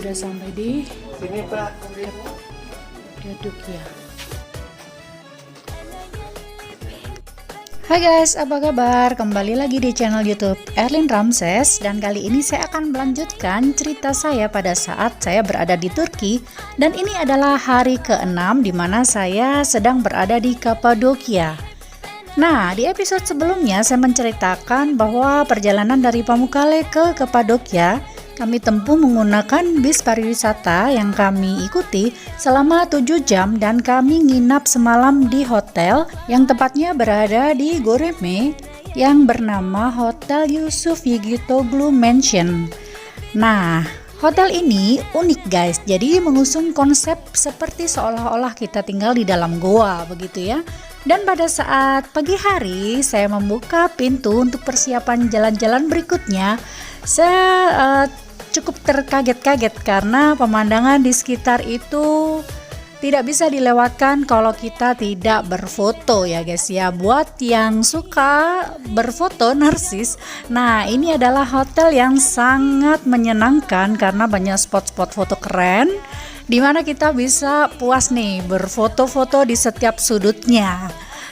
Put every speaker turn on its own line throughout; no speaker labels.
sudah sampai di
Sini Pak.
Cappadocia. Hai guys, apa kabar? Kembali lagi di channel YouTube Erlin Ramses, dan kali ini saya akan melanjutkan cerita saya pada saat saya berada di Turki, dan ini adalah hari ke-6 di mana saya sedang berada di Cappadocia. Nah, di episode sebelumnya saya menceritakan bahwa perjalanan dari Pamukkale ke Cappadocia kami tempuh menggunakan bis pariwisata yang kami ikuti selama 7 jam, dan kami nginap semalam di hotel yang tepatnya berada di Göreme yang bernama Hotel Yusuf Yigitoglu Mansion. Nah, hotel ini unik guys, jadi mengusung konsep seperti seolah-olah kita tinggal di dalam goa begitu ya. Dan pada saat pagi hari saya membuka pintu untuk persiapan jalan-jalan berikutnya, saya cukup terkaget-kaget karena pemandangan di sekitar itu tidak bisa dilewatkan kalau kita tidak berfoto ya guys ya. Buat yang suka berfoto narsis, nah ini adalah hotel yang sangat menyenangkan karena banyak spot-spot foto keren dimana kita bisa puas nih berfoto-foto di setiap sudutnya.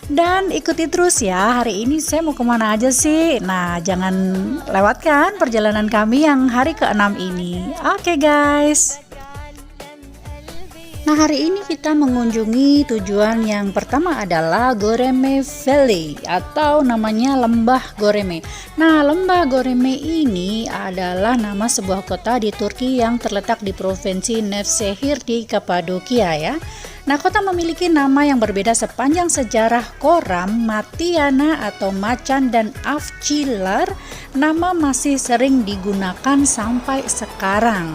Dan ikuti terus ya, hari ini saya mau kemana aja sih. Nah, jangan lewatkan perjalanan kami yang hari ke-6 ini. Oke guys. Nah, hari ini kita mengunjungi tujuan yang pertama adalah Göreme Valley atau namanya Lembah Göreme. Nah, Lembah Göreme ini adalah nama sebuah kota di Turki yang terletak di provinsi Nevşehir di Cappadocia ya. Nah, kota memiliki nama yang berbeda sepanjang sejarah. Koram, Matiana atau Macan, dan Avcılar nama masih sering digunakan sampai sekarang.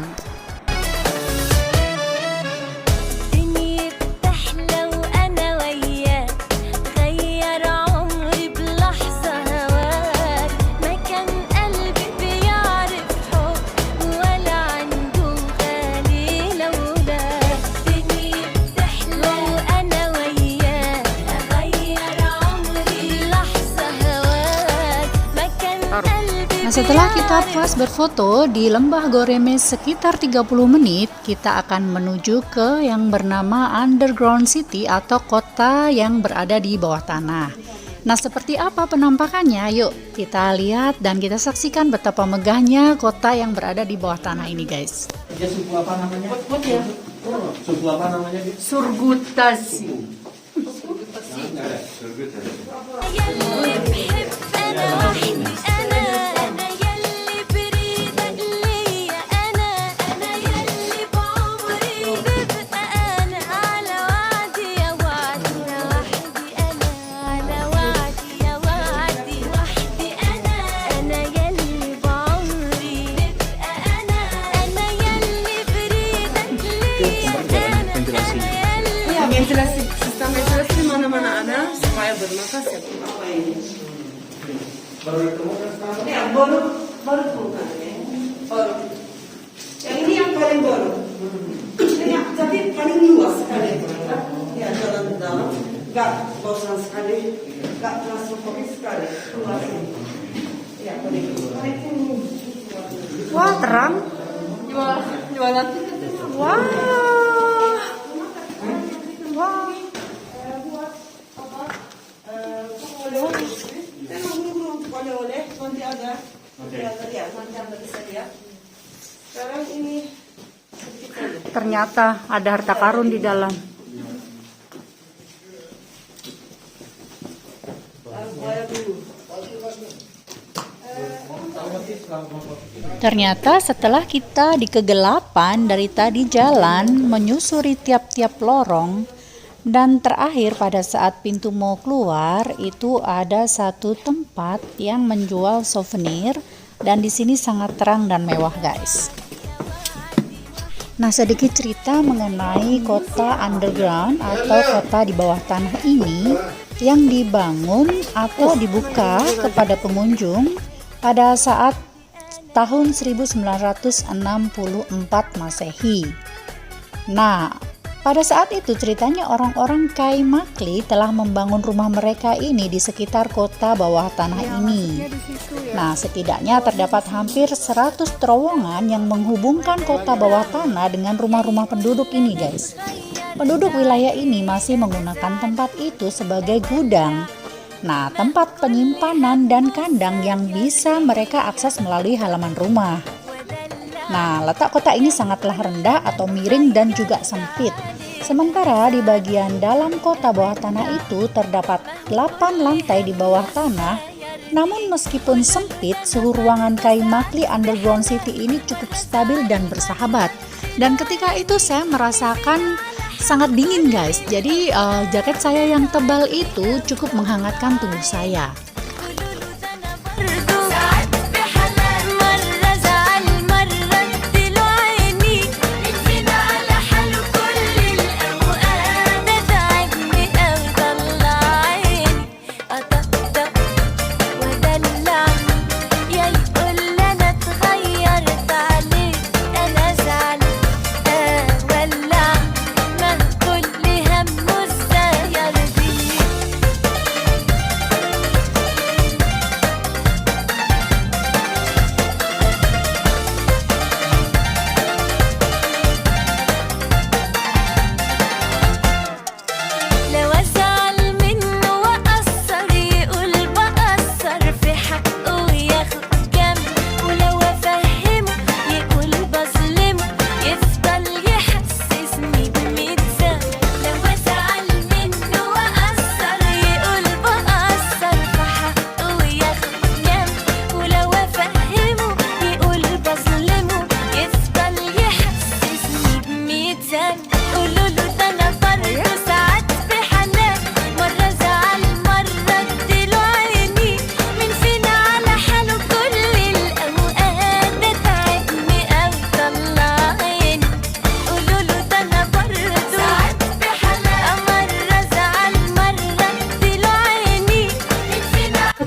Nah, setelah kita puas berfoto di Lembah Göreme sekitar 30 menit, kita akan menuju ke yang bernama Underground City atau kota yang berada di bawah tanah. Nah, seperti apa penampakannya? Yuk kita lihat dan kita saksikan betapa megahnya kota yang berada di bawah tanah ini guys.
Dia suku apa namanya? Suku apa namanya?
Surgutasi.
Ventilasi, sistem ventilasi di mana-mana ada supaya bernafas ya.
Baru ditemukan sekarang.
Ya, baru bukan ya. Baru. Yang ini yang paling baru. Ini tapi paling luas sekali. Ya, jalan ke dalam, nggak bosan sekali, nggak claustrophobic sekali. Luas ini. Ya, paling ini.
Wah, terang.
Jualan.
Wah.
Oleh-oleh nanti ada ya, nanti ada bisa lihat. Sekarang ini
Ternyata ada harta karun di dalam. Ternyata setelah kita di kegelapan dari tadi jalan menyusuri tiap-tiap lorong, dan terakhir pada saat pintu mau keluar itu ada satu tempat yang menjual souvenir, dan di sini sangat terang dan mewah guys. Nah, sedikit cerita mengenai kota underground atau kota di bawah tanah ini yang dibangun atau dibuka kepada pengunjung pada saat tahun 1964 Masehi. Nah, Pada saat itu ceritanya orang-orang Kaimakli telah membangun rumah mereka ini di sekitar kota bawah tanah ini. Nah, setidaknya terdapat hampir 100 terowongan yang menghubungkan kota bawah tanah dengan rumah-rumah penduduk ini, guys. Penduduk wilayah ini masih menggunakan tempat itu sebagai gudang. Nah, tempat penyimpanan dan kandang yang bisa mereka akses melalui halaman rumah. Nah, letak kota ini sangatlah rendah atau miring dan juga sempit. Sementara di bagian dalam kota bawah tanah itu terdapat 8 lantai di bawah tanah. Namun meskipun sempit, suhu ruangan Kaimakli Underground City ini cukup stabil dan bersahabat. Dan ketika itu saya merasakan sangat dingin, guys. Jadi jaket saya yang tebal itu cukup menghangatkan tubuh saya.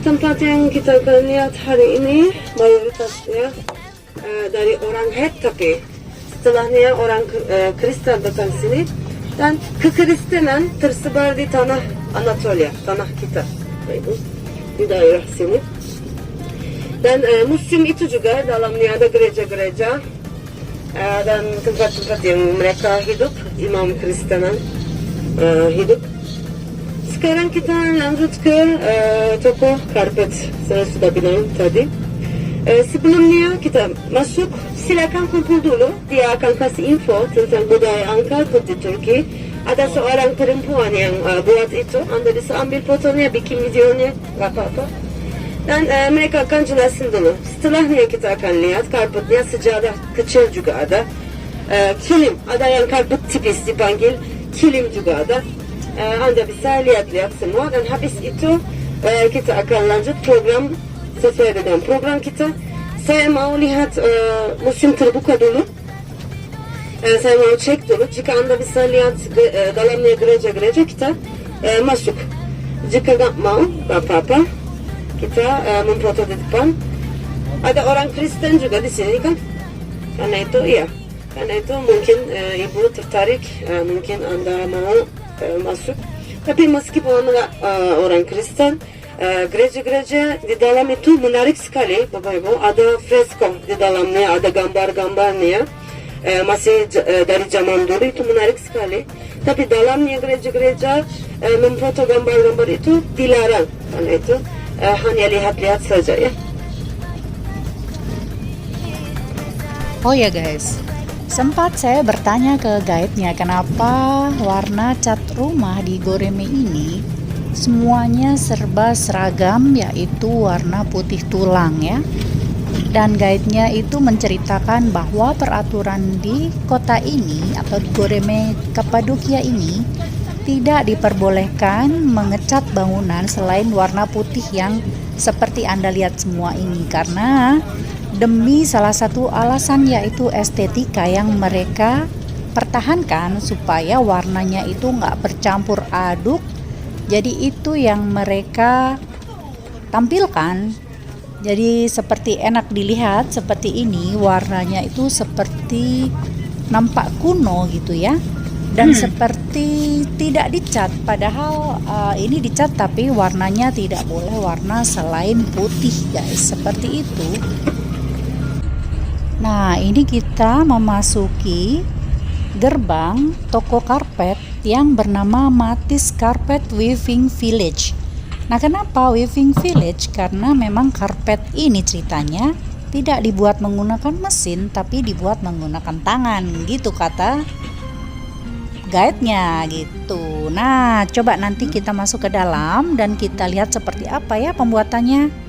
Tempat yang kita akan lihat hari ini mayoritasnya dari orang Het, tapi setelahnya orang Kristen datang sini, dan kekristenan tersebar di tanah Anatolia, tanah kita, yaitu di daerah sini. Dan musim itu juga dalamnya ada gereja-gereja dan tempat-tempat yang mereka hidup, imam Kristenan hidup. Sekarang kita lanjut ke toko karpet, saya sudah bilang tadi. Sebelumnya kita masuk, silakan kumpul dulu, dia akan kasih info tentang budaya karpet di Turki. Ada seorang perempuan yang buat itu, Anda bisa ambil fotonya, bikin videonya, gak apa-apa. Dan mereka akan jelasin dulu. Setelahnya kita akan lihat karpetnya, sejadah kecil juga ada. Kilim, ada yang karpet tipis dipanggil, kilim juga ada. Anda bisa lihat-lihat semua, dan habis itu kita akan lanjut program sesuai dengan program kita. Saya mau lihat musim terbuka dulu. Saya mau cek dulu. Jika Anda bisa lihat dalamnya gereja-gereja, kita masuk. Jika nggak mau, nggak apa-apa. Kita memfoto di depan. Ada orang Kristen juga di sini kan? Karena itu iya. Karena itu mungkin ibu tertarik, mungkin Anda mau masuk. Tapi meskipun orang Kristen, gereja-gereja di dalam itu menarik sekali, Bapak Ibu. Ada fresko di dalamnya, ada gambar-gambarnya, masih dari zaman dulu, itu menarik sekali. Tapi dalamnya gereja-gereja memfoto gambar-gambar itu dilarang. Karena itu hanya lihat-lihat saja ya.
Oh ya guys, sempat saya bertanya ke guide-nya kenapa warna cat rumah di Goreme ini semuanya serba seragam, yaitu warna putih tulang ya. Dan guide-nya itu menceritakan bahwa peraturan di kota ini atau di Goreme Kapadokia ini tidak diperbolehkan mengecat bangunan selain warna putih yang seperti Anda lihat semua ini, karena demi salah satu alasan, yaitu estetika yang mereka pertahankan supaya warnanya itu nggak bercampur aduk. Jadi itu yang mereka tampilkan. Jadi seperti enak dilihat seperti ini, warnanya itu seperti nampak kuno gitu ya. dan seperti tidak dicat, padahal ini dicat tapi warnanya tidak boleh warna selain putih guys, seperti itu. Nah, ini kita memasuki gerbang toko karpet yang bernama Matis Carpet Weaving Village. Nah, kenapa Weaving Village? Karena memang karpet ini ceritanya tidak dibuat menggunakan mesin tapi dibuat menggunakan tangan, gitu kata guide-nya gitu. Nah, coba nanti kita masuk ke dalam dan kita lihat seperti apa ya pembuatannya.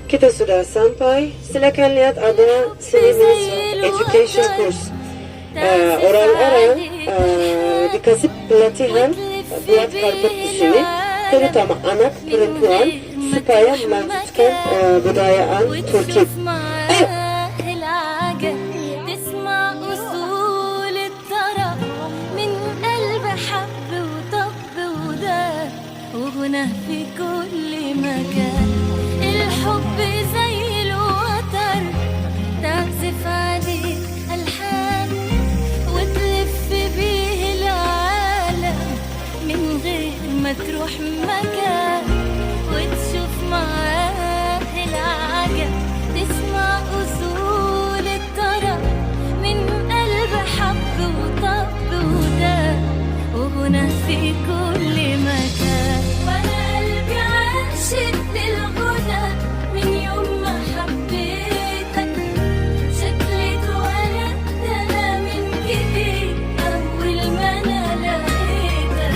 Kita sudah sampai. Silakan lihat ada seni education course. Orang-orang dikasih pelatihan buat karpet di sini, terutama anak perempuan supaya melanjutkan budayaan Turki.
هنا في كل مكان الحب زي الوتر تعزف عليه ألحان وتلف بيه العالم من غير ما تروح مكان وتشوف معاه العجب تسمع أصول الطرب من قلب حب وطب وداب وهنا في كل مكان وانا قلبي عاشق للغنى من يوم ما حبيتك شكلي اتولدت انا من جديد اول ما انا لقيتك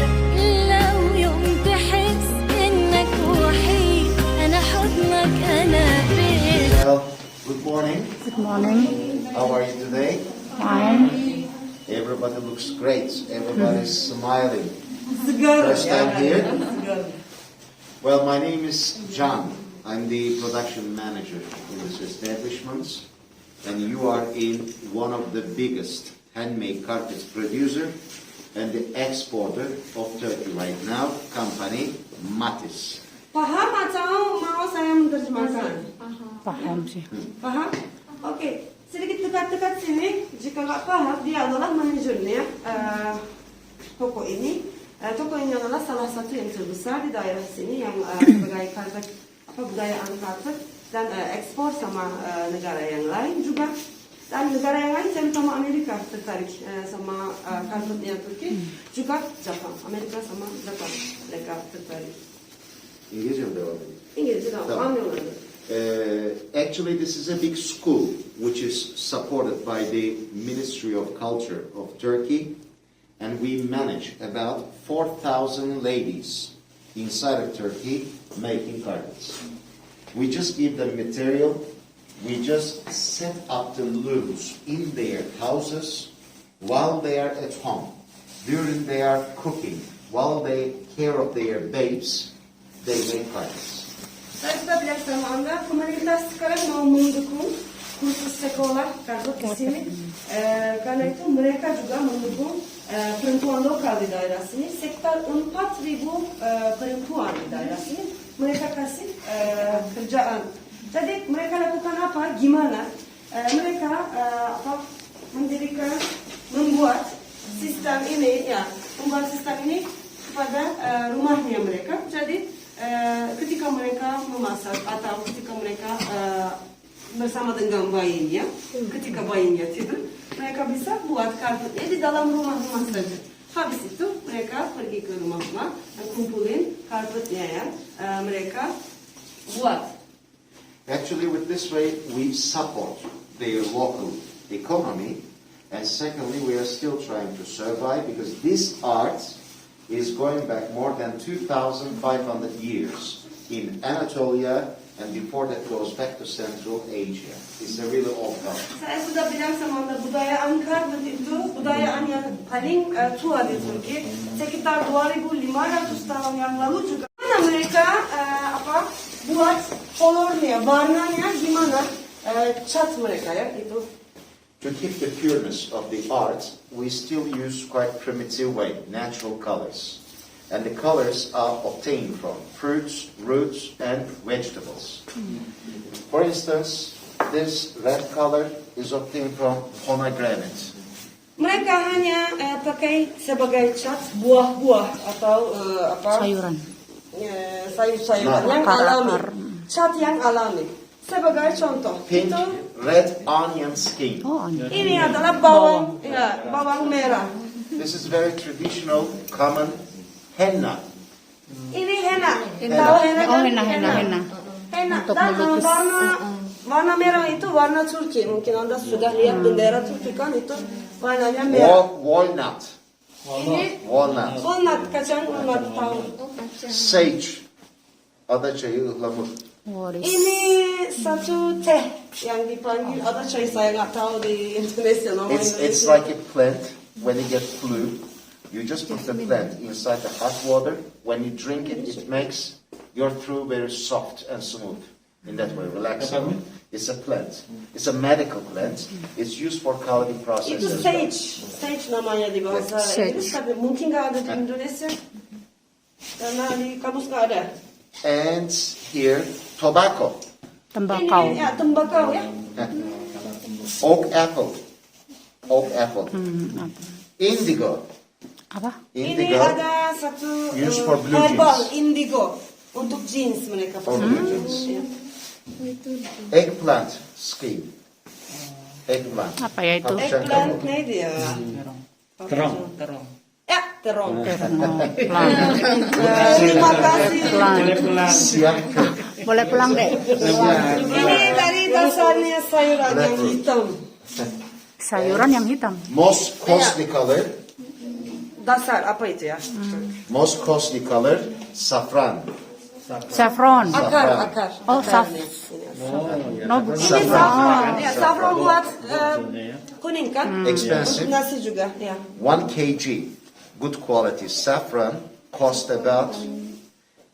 لو يوم تحس انك وحيد انا حضنك انا بيتك.
Well, good morning.
Good morning.
How are you today?
Fine.
Everybody looks great. Everybody's smiling.
Sigara.
First time here?
Sigara.
Well, my name is John. I'm the production manager in this establishment, and you are in one of the biggest handmade carpets producer and the exporter of Turkey right now, company Matis.
Paham atau mau saya menerjemahkan?
Paham sih.
Paham? Oke, sedikit dekat-dekat sini. Jika nggak paham, dia adalah manajernya toko ini. Toko ini adalah salah satu yang terbesar di daerah sini yang sebagai karpet, budayaan karpet dan ekspor sama negara yang lain juga. Dan negara yang lain, terutama Amerika tertarik sama karpetnya Turki, juga Jepang. Amerika sama Jepang mereka tertarik.
İngilizce mi devam edeyim?
İngilizce de
Tamam.
anlıyorlar.
Actually, this is a big school which is supported by the Ministry of Culture of Turkey, and we manage about 4,000 ladies inside of Turkey making carpets. We just give them material, we just set up the looms in their houses while they are at home, during they are cooking, while they care of their babes, they make carpets.
Saya sudah bilang sama Anda, pemerintah sekarang mau mendukung kursus sekolah karpet di sini. Karena itu mereka juga mendukung perempuan lokal di daerah sini. Sekitar 4.000 perempuan di daerah sini mereka kasih kerjaan. Jadi mereka lakukan apa? Gimana? Mereka membuat sistem ini, membuat sistem ini kepada rumahnya mereka. Jadi ketika mereka memasak atau ketika mereka bersama dengan bayinya, ketika bayinya tidur, mereka bisa buat karpetnya di dalam rumah-rumah saja. Habis itu mereka pergi ke rumah-rumah dan kumpulin karpetnya yang mereka buat.
Actually, with this way, we support their local economy, and secondly, we are still trying to survive because this art is going back more than 2,500 years in Anatolia, and before that goes back to Central Asia. It's a really old art.
Saya sudah bilang sama Anda, budayaan karpet itu budayaan yang paling tua di Turki. Sekitar 2.500 tahun yang lalu juga. Mana mereka buat kolornya, warnanya gimana, cat mereka ya itu.
To keep the pureness of the art, we still use quite primitive way, natural colors. And the colors are obtained from fruits, roots, and vegetables. For instance, this red color is obtained from pomegranate.
Mereka hanya pakai sebagai cat buah-buah atau
Sayuran.
sayur-sayuran yang alami. Cat yang alami. Sebagai contoh,
Pink,
itu
red onion skin.
Oh, onion.
ini adalah bawang, bawang merah.
This is very traditional, common henna.
Ini henna.
Henna.
Tahu henna?
Oh,
kan?
henna.
Henna.
Untuk
Dan
melukis.
warna merah itu warna Turki. Mungkin Anda sudah lihat bendera Turki kan itu warnanya merah.
Walnut.
Ini
Walnut.
walnut, kacang walnut tahu.
Sage. Ada çayı ıhlamur.
What is...
Ini satu teh yang dipanggil ada çay saya nggak tahu di Indonesia nama
It's
Indonesia.
like a plant. When you get flu, you just put the plant inside the hot water. When you drink it, it makes your throat very soft and smooth. In that way, relaxing. It's a plant. It's a medical plant. It's used for calming process
Itu
as well.
sage, sage namanya di bahasa
Sage.
Inggris. Tapi mungkin nggak ada di Indonesia karena di kamus nggak ada.
And here, tobacco.
Tembakau.
Ini ya tembakau ya.
Oak apple. Oak apple.
Apa?
Indigo.
Apa?
Ini
Indigo.
ada satu
Used for blue
herbal
jeans.
indigo untuk jeans mereka
For
pakai.
blue jeans.
Ya.
Eggplant skin. Eggplant.
Apa ya itu?
Eggplant neydi ya?
Terong.
Ya, terong.
Plant.
Terima kasih.
Plant.
Siyah kök.
Boleh pulang deh.
Ini dari dasarnya sayuran yang hitam.
Sayuran yang hitam.
Most costly color.
Dasar apa itu ya?
Most costly color. Saffron.
Saffron.
Akar.
Oh,
Akarnya.
No, bukan.
Ini saffron. Ya, saffron buat kuning kan?
Expensive.
Untuk nasi juga, ya.
1 kg. Good quality saffron cost about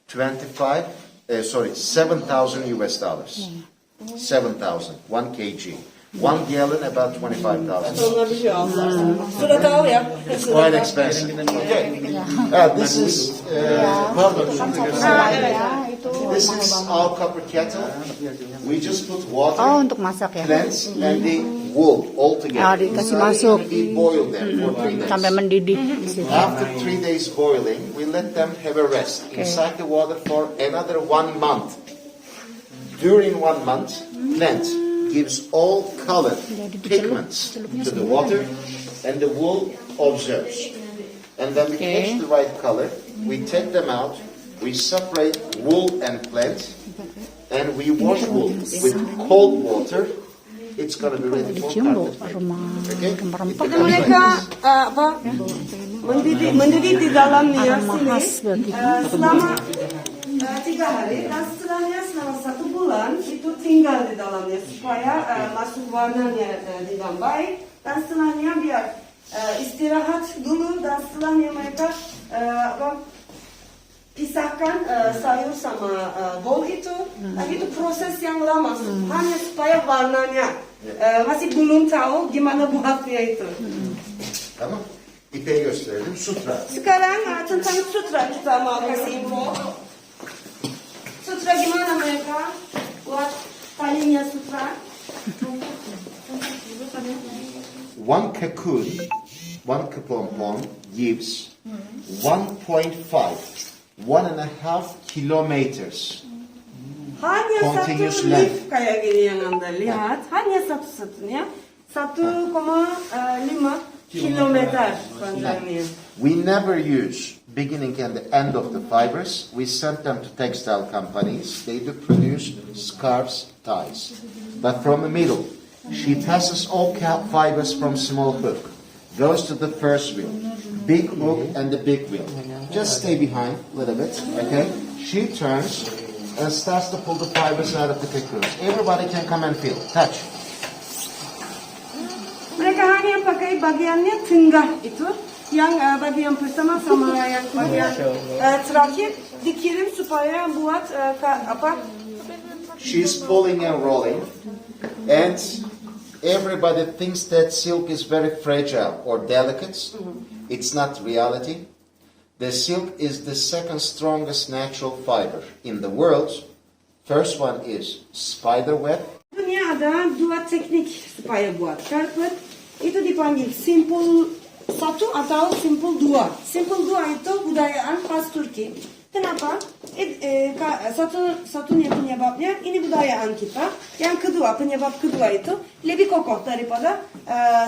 7,000 US dollars. 7,000. 1 kg. 1 gallon about 25,000.
Sonra bir şey aldılar. Sudah tahu ya. Sudah
Quite
tahu.
expensive. Okay. This is pardon. This is our copper kettle. We just put water,
Oh, untuk masak ya.
plants, and the wool all
Ah,
together.
dikasih
Inside,
masuk.
We boil them for 3 days.
Sampai mendidih di situ.
After 3 days boiling, we let them have a rest inside the water for another 1 month. During 1 month, plant gives all color, pigments to the water, and the wool observes. And when we catch the right color, we take them out, we separate wool and plant, and we wash wool with cold water. It's going to be ready for
Cium bau
carpet.
aroma
Okay?
rempah-rempah.
Jadi mereka mendidih di dalamnya
Aroma
sini
khas begitu.
selama 3 hari dan setelahnya selama 1 bulan itu tinggal di dalamnya supaya masuk warnanya di dalam baik dan setelahnya biar istirahat dulu dan setelahnya mereka pisahkan sayur sama bowl itu. Nah, itu proses yang lama hanya supaya warnanya masih belum tahu gimana buatnya itu.
Tamam. İpeği gösterelim. Sutra.
Sekarang tentang sutra kita mau kasih info. Sutra gimana mereka buat talinya sutra?
One cocoon, one kepompon gives 1.5 kilometers.
Hanya
Continuous
satu
length.
leaf kayak gini yang Anda lihat. Hanya satu-satunya 1,5 kilometer panjangnya.
We never use beginning and the end of the fibers. We send them to textile companies. They do produce scarves, ties. But from the middle, she passes all fibers from small hook, goes to the first wheel, big hook and the big wheel. Just stay behind a little bit, okay? She turns and starts to pull the fibers out of the cocoons. Everybody can come and feel, touch.
Mereka hanya pakai bagiannya tengah itu, yang bagian pertama sama yang bagian terakhir dikirim supaya buat apa?
She's pulling and rolling, and everybody thinks that silk is very fragile or delicate. It's not reality. The silk is the second strongest natural fiber in the world. First one is spider web.
Dunia ada 2 teknik supaya buat karpet. itu dipanggil simple satu atau simple dua. Simple dua itu budayaan khas Turki. Kenapa? Satunya penyebabnya ini budayaan kita. Yang kedua, penyebab kedua itu lebih kokoh daripada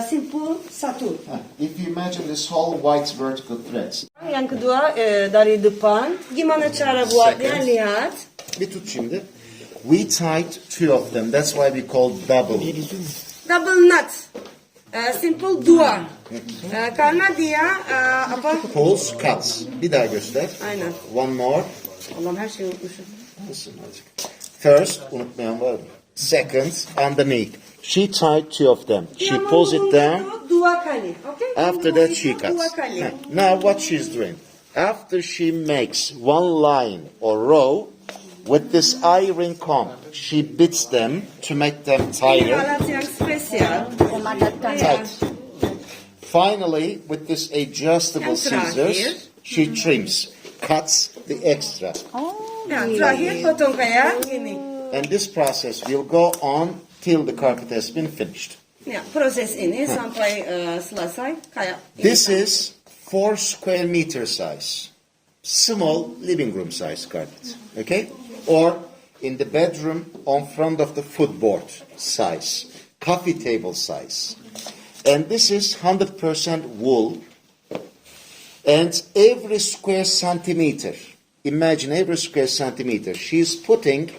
simple satu.
If you imagine this whole white vertical threads.
Yang kedua dari depan. Gimana cara buatnya?
Second.
Lihat.
Bir tut şimdi. We tied two of them. That's why we call double.
Double knot. Simple dua. Karena dia apa?
Pulls, cuts. Bir daha göster.
Aynen.
One more.
Allah'ım her şeyi unutmuşum.
Listen azıcık. First, unutmayan var mı? Second, underneath. She tied two of them. She pulls it down.
Dua kali. Okay?
After that, she
Dua
cuts.
kali.
Now, what she's doing? After she makes one line or row, with this iron comb, she bits them to make them
Ini
tighter.
alat yang spesial.
Memadatkan.
Tight. Finally, with this adjustable
Yang terakhir.
scissors, she trims, cuts the extra.
Ya, terakhir potong kayak gini.
And this process will go on till the carpet has been finished.
Ya, proses ini sampai selesai kayak ini.
This is 4 square meter size. Small living room size carpet. Okay? Or in the bedroom on front of the footboard size. Coffee table size. And this is 100% wool. And every square centimeter, imagine every square centimeter, she's putting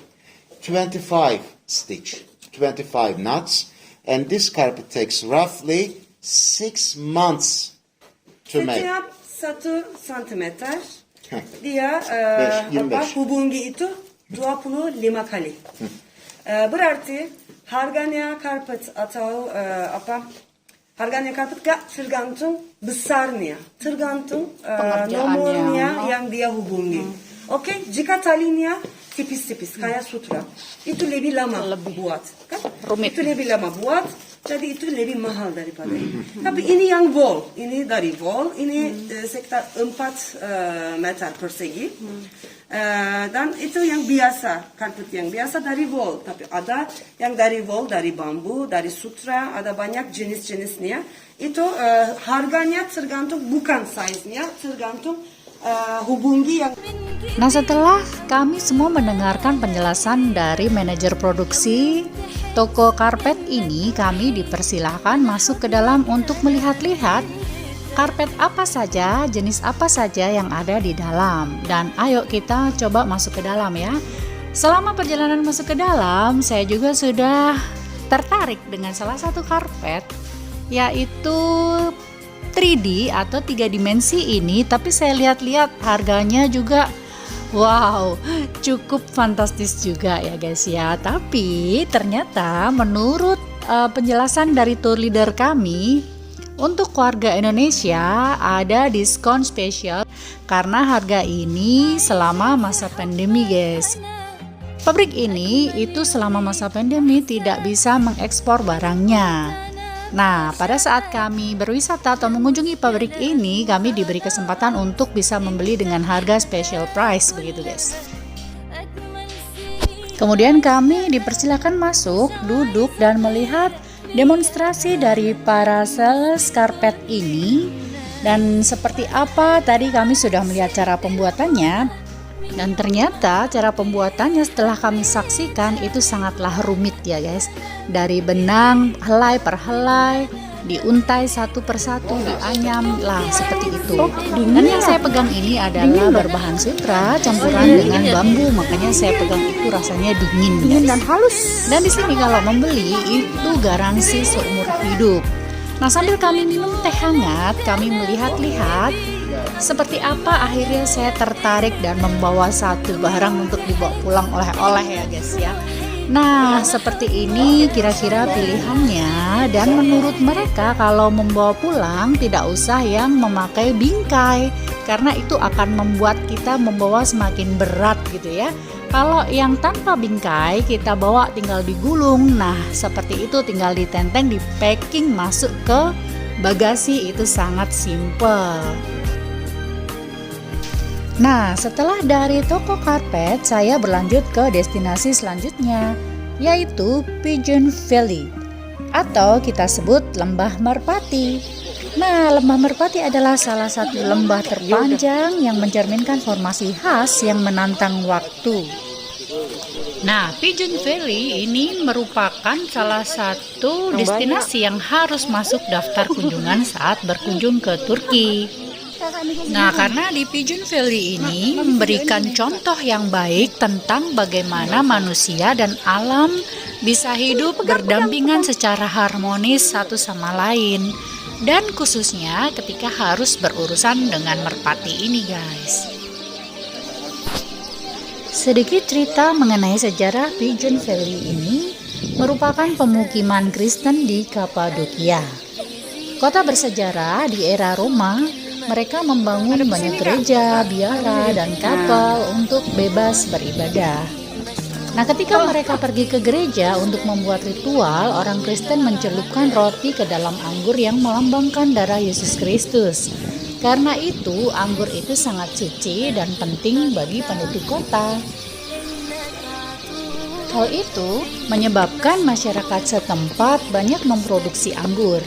25 stitch, 25 knots. And this carpet takes roughly 6 months to make.
Setiap 1 santimeter
Heh.
dia
25.
hubungi itu 25 kali. Berarti harganya karpet atau harganya karpet gak tergantung besarnya, tergantung nomornya yang dia hubungi. Oke, jika talinya tipis-tipis kayak sutra, itu lebih lama buat, kan?
Rumit.
Itu lebih lama buat, jadi itu lebih mahal daripada ini. Tapi ini yang wall, ini dari wall, ini sekitar 4 meter persegi. Dan itu yang biasa, karpet yang biasa dari wall. Tapi ada yang dari wall, dari bambu, dari sutra, ada banyak jenis-jenisnya. Itu harganya tergantung, bukan size-nya, tergantung hubungi yang.
Nah, setelah kami semua mendengarkan penjelasan dari manajer produksi toko karpet ini, kami dipersilahkan masuk ke dalam untuk melihat-lihat karpet apa saja, jenis apa saja yang ada di dalam. Dan ayo kita coba masuk ke dalam ya. Selama perjalanan masuk ke dalam, saya juga sudah tertarik dengan salah satu karpet, yaitu 3D atau 3 dimensi ini. Tapi saya lihat-lihat harganya juga wow, cukup fantastis juga ya guys ya. Tapi ternyata menurut penjelasan dari tour leader kami, untuk warga Indonesia ada diskon spesial karena harga ini selama masa pandemi guys. Pabrik ini itu selama masa pandemi tidak bisa mengekspor barangnya. Nah, pada saat kami berwisata atau mengunjungi pabrik ini, kami diberi kesempatan untuk bisa membeli dengan harga special price begitu guys. Kemudian kami dipersilakan masuk, duduk dan melihat demonstrasi dari para sales karpet ini. Dan seperti apa tadi kami sudah melihat cara pembuatannya. Dan ternyata cara pembuatannya setelah kami saksikan itu sangatlah rumit ya guys. Dari benang helai per helai, diuntai satu persatu, dianyam lah seperti itu. Dan yang saya pegang ini adalah berbahan sutra campuran dengan bambu, makanya saya pegang itu rasanya dingin dan halus. Dan di sini kalau membeli itu garansi seumur hidup. Nah, sambil kami minum teh hangat, kami melihat-lihat seperti apa akhirnya saya tertarik dan membawa satu barang untuk dibawa pulang oleh-oleh ya guys ya. Nah, seperti ini kira-kira pilihannya. Dan menurut mereka kalau membawa pulang tidak usah yang memakai bingkai, karena itu akan membuat kita membawa semakin berat gitu ya. Kalau yang tanpa bingkai kita bawa tinggal digulung. Nah, seperti itu tinggal ditenteng, di packing masuk ke bagasi, itu sangat simple. Nah, setelah dari toko karpet, saya berlanjut ke destinasi selanjutnya, yaitu Pigeon Valley. atau kita sebut Lembah Merpati. Nah, Lembah Merpati adalah salah satu lembah terpanjang yang mencerminkan formasi khas yang menantang waktu. Nah, Pigeon Valley ini merupakan salah satu destinasi yang harus masuk daftar kunjungan saat berkunjung ke Turki. Nah, karena di Pigeon Valley ini memberikan contoh yang baik tentang bagaimana manusia dan alam bisa hidup berdampingan secara harmonis satu sama lain. Dan khususnya ketika harus berurusan dengan merpati ini, guys. Sedikit cerita mengenai sejarah Pigeon Valley ini merupakan pemukiman Kristen di Kapadokia. Kota bersejarah di era Roma, mereka membangun banyak gereja, biara, dan kapel untuk bebas beribadah. Nah, ketika mereka pergi ke gereja untuk membuat ritual, orang Kristen mencelupkan roti ke dalam anggur yang melambangkan darah Yesus Kristus. Karena itu, anggur itu sangat suci dan penting bagi penduduk kota. Hal itu menyebabkan masyarakat setempat banyak memproduksi anggur.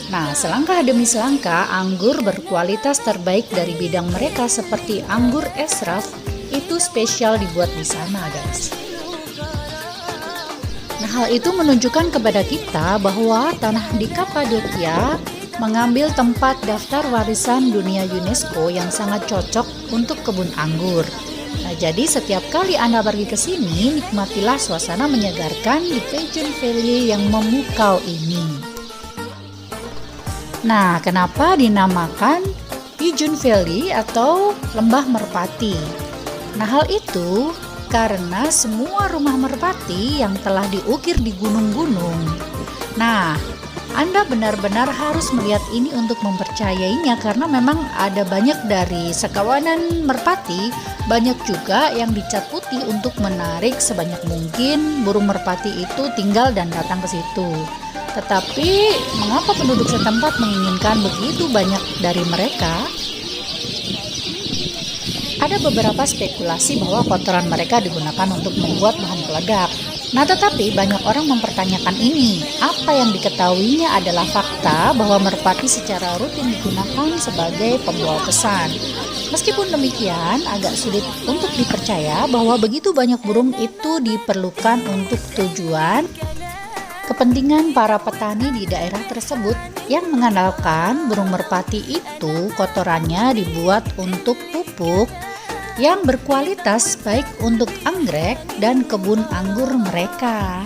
Nah, selangkah demi selangkah, anggur berkualitas terbaik dari bidang mereka seperti anggur Esraf itu spesial dibuat di sana, guys. Nah, hal itu menunjukkan kepada kita bahwa tanah di Kapadokia mengambil tempat daftar warisan dunia UNESCO yang sangat cocok untuk kebun anggur. Nah, jadi setiap kali Anda pergi ke sini, nikmatilah suasana menyegarkan di Pigeon Valley yang memukau ini. Nah, kenapa dinamakan Pigeon Valley atau Lembah Merpati? Nah, hal itu karena semua rumah merpati yang telah diukir di gunung-gunung. Nah, Anda benar-benar harus melihat ini untuk mempercayainya karena memang ada banyak dari sekawanan merpati, banyak juga yang dicat putih untuk menarik sebanyak mungkin burung merpati itu tinggal dan datang ke situ. Tetapi mengapa penduduk setempat menginginkan begitu banyak dari mereka? Ada beberapa spekulasi bahwa kotoran mereka digunakan untuk membuat bahan peledak. Nah, tetapi banyak orang mempertanyakan ini. Apa yang diketahuinya adalah fakta bahwa merpati secara rutin digunakan sebagai pembawa pesan. Meskipun demikian, agak sulit untuk dipercaya bahwa begitu banyak burung itu diperlukan untuk tujuan kepentingan para petani di daerah tersebut yang mengandalkan burung merpati itu kotorannya dibuat untuk pupuk yang berkualitas baik untuk anggrek dan kebun anggur mereka.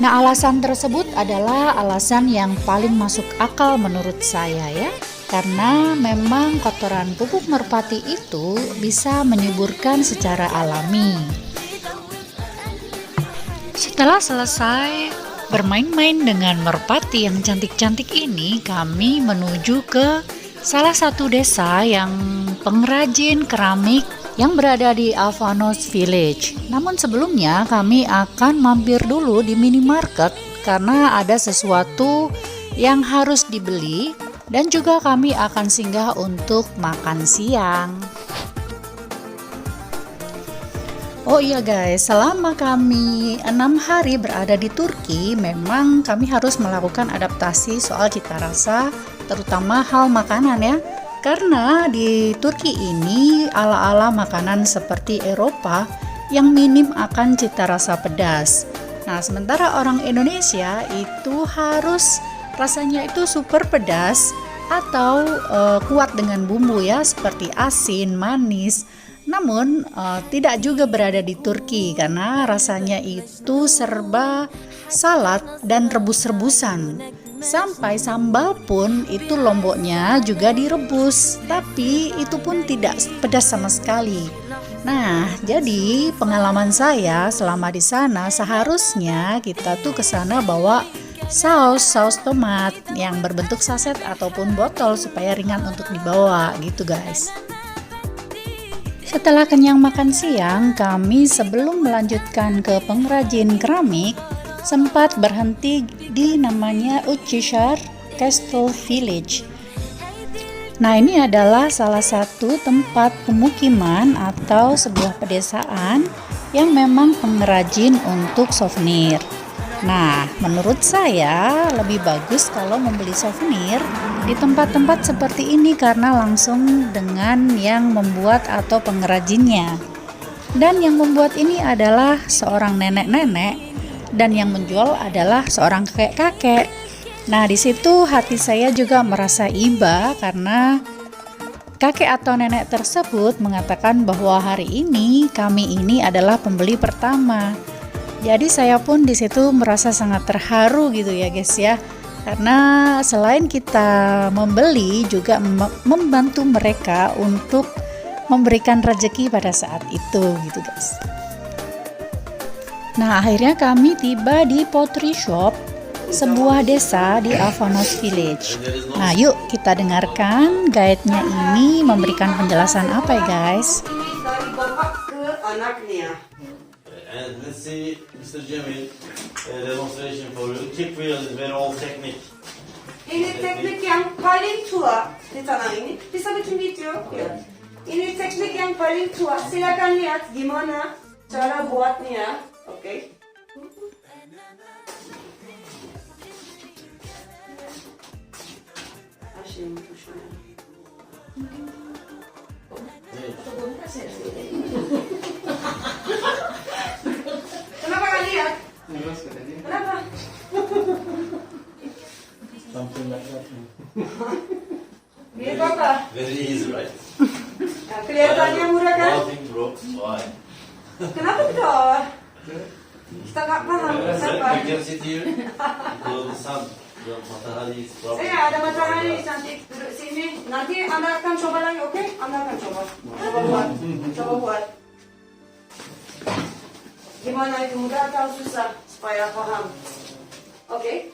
Nah, alasan tersebut adalah alasan yang paling masuk akal menurut saya ya, karena memang kotoran pupuk merpati itu bisa menyuburkan secara alami. Setelah selesai bermain-main dengan merpati yang cantik-cantik ini, kami menuju ke salah satu desa yang pengrajin keramik yang berada di Avanos Village. Namun sebelumnya kami akan mampir dulu di minimarket karena ada sesuatu yang harus dibeli dan juga kami akan singgah untuk makan siang. Oh iya guys, selama kami 6 hari berada di Turki, memang kami harus melakukan adaptasi soal cita rasa, terutama hal makanan ya. Karena di Turki ini ala-ala makanan seperti Eropa yang minim akan cita rasa pedas. Nah, sementara orang Indonesia itu harus rasanya itu super pedas atau kuat dengan bumbu ya, seperti asin, manis. Namun tidak juga berada di Turki karena rasanya itu serba salad dan rebus-rebusan. Sampai sambal pun itu lomboknya juga direbus, tapi itu pun tidak pedas sama sekali. Nah, jadi pengalaman saya selama di sana seharusnya kita tuh ke sana bawa saus tomat yang berbentuk saset ataupun botol supaya ringan untuk dibawa gitu guys. Setelah kenyang makan siang, kami sebelum melanjutkan ke pengrajin keramik sempat berhenti di namanya Uçhisar Castle Village. Nah, ini adalah salah satu tempat pemukiman atau sebuah pedesaan yang memang pengrajin untuk souvenir. Nah, menurut saya lebih bagus kalau membeli souvenir di tempat-tempat seperti ini karena langsung dengan yang membuat atau pengrajinnya. Dan yang membuat ini adalah seorang nenek-nenek dan yang menjual adalah seorang kakek-kakek. Nah, di situ hati saya juga merasa iba karena kakek atau nenek tersebut mengatakan bahwa hari ini kami ini adalah pembeli pertama. Jadi saya pun di situ merasa sangat terharu gitu ya guys ya. Karena selain kita membeli juga membantu mereka untuk memberikan rezeki pada saat itu gitu guys. Nah, akhirnya kami tiba di pottery shop, sebuah desa di Avanos Village. Nah, yuk kita dengarkan guide-nya ini memberikan penjelasan apa ya guys.
Ini dari bapak ke anaknya.
And let's see Mr. Cemil demonstration for you. Kick wheel is very old technique.
Ini teknik yang paling tua di tanah ini. Bisa bikin video? Ya. Ini teknik yang paling tua. Silakan lihat gimana cara buatnya. Oke. Asyik tuşuna. Kenapa kalian lihat? Kenapa?
Something like that.
Biar apa?
Very easy, right?
Nah, kelihatannya murah kan?
Nothing broke. Why?
Kenapa tidak? Kita nggak paham kenapa.
You can sit here. Because the sun, the matahari is proper.
Ada matahari cantik duduk sini. Nanti Anda akan coba lagi, oke? Anda akan coba. Coba buat. Coba buat. Gimana itu mudah atau susah supaya paham? Oke?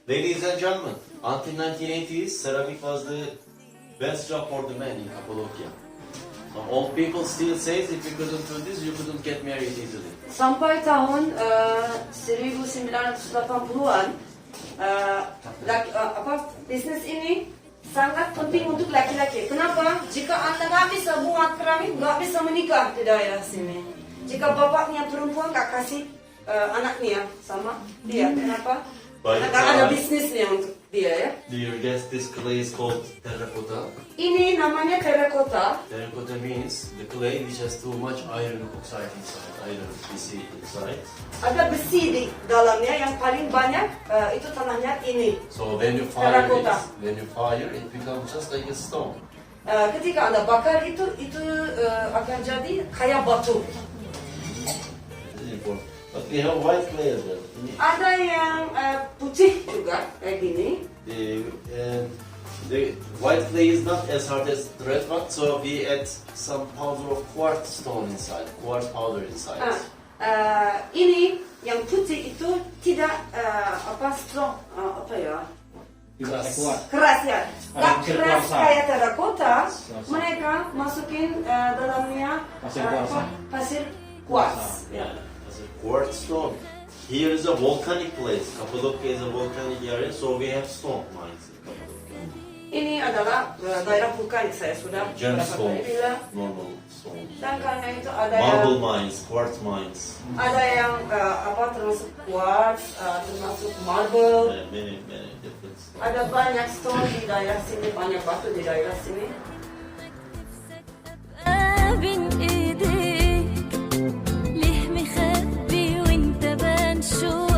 Ladies and gentlemen, until 1980s, ceramic was the best job for the men in Cappadocia. Some old people still say if you couldn't do this, you couldn't get married easily.
Sampai tahun 1980-an, bisnis ini sangat penting untuk laki-laki. Kenapa? Jika Anda nggak bisa buat keramik, nggak bisa menikah di daerah sini. Jika bapaknya perempuan nggak kasih anaknya sama dia, kenapa? Karena ada bisnisnya untuk dia ya.
Do you guess this clay is called terracotta?
Ini namanya terracotta.
Terracotta means the clay which has too much iron oxide inside, iron besi inside.
Ada besi di dalamnya yang paling banyak itu tanahnya ini.
So when you fire
Terracotta.
it becomes just like a stone.
Ketika Anda bakar itu akan jadi kayak batu.
This is important. But we have white clay as well.
Ada yang putih juga kayak gini.
The white clay is not as hard as the red one, so we add some powder of quartz stone inside, quartz powder inside.
Ini yang putih itu tidak strong keras ya. Nggak keras kayak terracotta. Mereka masukin dalamnya pasir quartz.
Quartz stone. Here is a volcanic place. Cappadocia is a volcanic area, so we have stone mines in Cappadocia.
Ini adalah daerah vulkanik, saya sudah
Gemstone,
bilang.
normal stone.
Dan karena itu ada
Marble
yang
mines, quartz mines.
ada yang termasuk quartz, termasuk marble.
Many different stones.
Ada banyak stone di daerah sini, banyak batu di daerah sini.
بين ايديك ليه مخبي وانت بان شو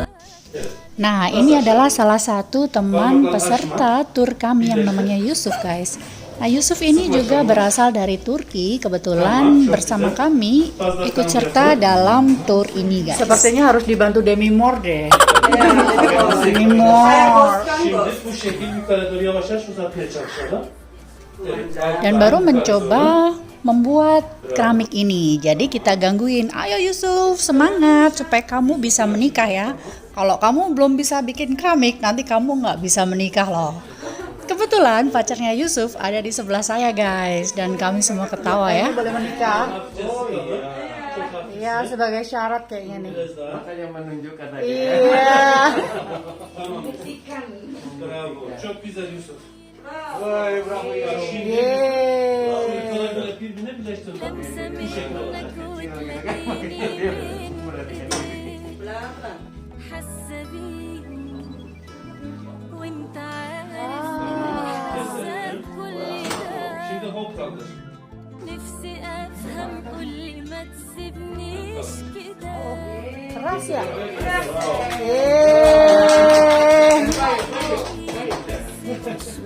Nah, ini adalah salah satu teman peserta tur kami yang namanya Yusuf, guys. Nah, Yusuf ini juga berasal dari Turki, kebetulan bersama kami ikut serta dalam tur ini, guys.
Sepertinya harus dibantu Demi Moore deh.
Saya
Demi Moore.
boskan bos.
Bu şekil yukarı doğru yavaş yavaş uzatmaya çalışalım.
Dan baru mencoba membuat keramik ini. Jadi kita gangguin, ayo Yusuf semangat supaya kamu bisa menikah ya. Kalau kamu belum bisa bikin keramik, nanti kamu nggak bisa menikah loh. Kebetulan pacarnya Yusuf ada di sebelah saya, guys, dan kami semua ketawa ya.
Boleh menikah? Iya, sebagai syarat kayaknya nih.
Makanya menunjukkan
Iya.
Bravo. Çok güzel Yusuf.
Bravo.
Bravo ya.
Yeay.
Birbirine
لمسة منك وتلاقيني
Belakang.
حاسة بيك وانت عارف حاسة بكل ده نفسي افهم قولي ما تسيبنيش كده
Keras ya?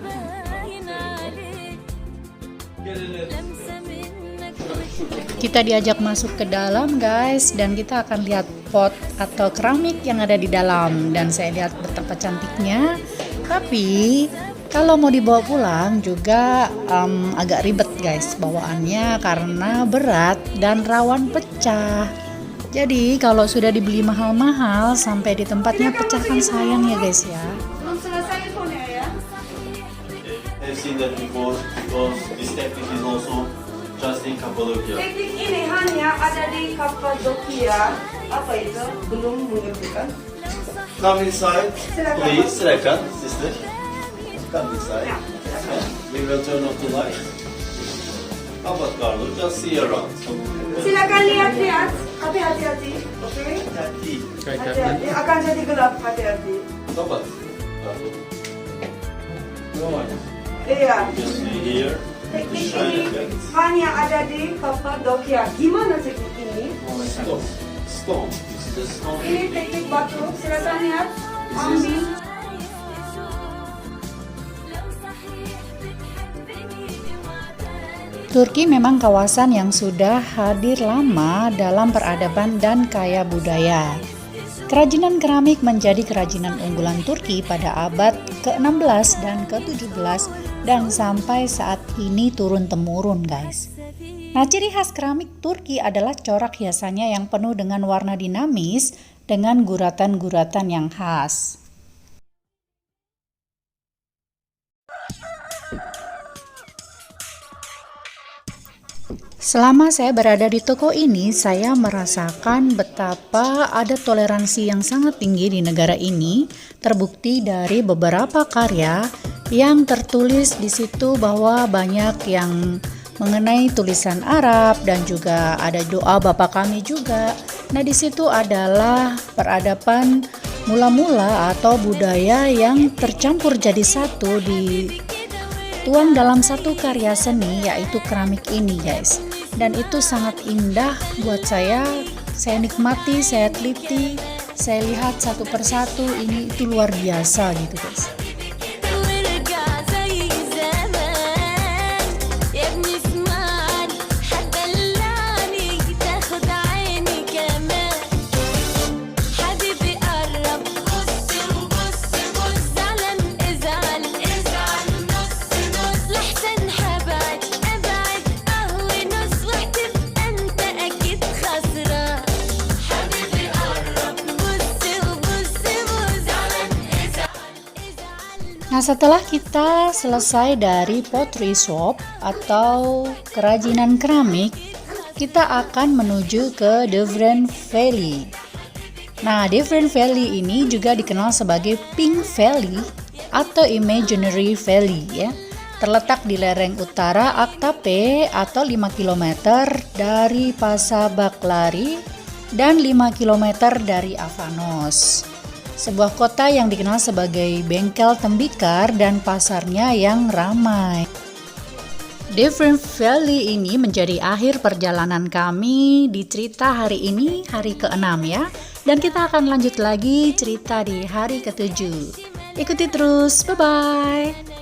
باين عليك لمسة منك
Kita diajak masuk ke dalam guys, dan kita akan lihat pot atau keramik yang ada di dalam, dan saya lihat betapa cantiknya. Tapi kalau mau dibawa pulang juga agak ribet guys bawaannya, karena berat dan rawan pecah. Jadi kalau sudah dibeli mahal-mahal sampai di tempatnya pecah kan sayang ya guys ya.
Belum selesai infonya ya.
I've seen that before because this technique is also just in Cappadocia.
Teknik ini hanya ada di Kapadokia. Apa itu? Belum mengerti kan?
Come inside,
Silakan.
please. Silakan, sister. Come inside.
Ya, silakan.
We will turn off the light. How about Carlo? Just see around.
Silakan lihat-lihat. Tapi hati-hati, oke?
Hati.
Hati-hati. Akan jadi gelap, hati-hati.
How about Carlo?
Iya.
Just see here.
Teknik
Shine
ini
effect.
hanya ada di Kapadokia. Gimana teknik ini?
Stone. Stone. This is a stone.
Ini teknik batu. Silakan lihat. Ambil.
لو صحيح بتحبني وعداني
Turki memang kawasan yang sudah hadir lama dalam peradaban dan kaya budaya. Kerajinan keramik menjadi kerajinan unggulan Turki pada abad ke-16 dan ke-17 dan sampai saat ini turun-temurun guys. Nah, ciri khas keramik Turki adalah corak hiasannya yang penuh dengan warna dinamis dengan guratan-guratan yang khas. Selama saya berada di toko ini, saya merasakan betapa ada toleransi yang sangat tinggi di negara ini, terbukti dari beberapa karya yang tertulis di situ bahwa banyak yang mengenai tulisan Arab dan juga ada doa Bapa Kami juga. Nah, di situ adalah peradaban mula-mula atau budaya yang tercampur jadi satu dituang dalam satu karya seni, yaitu keramik ini guys. Dan itu sangat indah buat saya nikmati, saya teliti, saya lihat satu persatu, ini itu luar biasa gitu guys.
وارجع زي زمان يا ابني اسمعني هتدلعني تاخد عيني كمان حبيبي قرب بص وبص بص زعلان ازعل ازعل نص نص لحسن هبعد ابعد قهوة نص وهتبقى انت اكيد خسران حبيبي قرب بص وبص بص زعلان ازعل
Nah, setelah kita selesai dari pottery shop atau kerajinan keramik, kita akan menuju ke Devren Valley. Nah, Devren Valley ini juga dikenal sebagai Pink Valley atau Imaginary Valley ya. Terletak di lereng utara Aktape atau 5 km dari Pasabaklari dan 5 km dari Avanos. Sebuah kota yang dikenal sebagai bengkel tembikar dan pasarnya yang ramai. Devren Valley ini menjadi akhir perjalanan kami di cerita hari ini, hari ke-6 ya. Dan kita akan lanjut lagi cerita di hari ke-7. Ikuti terus, bye-bye.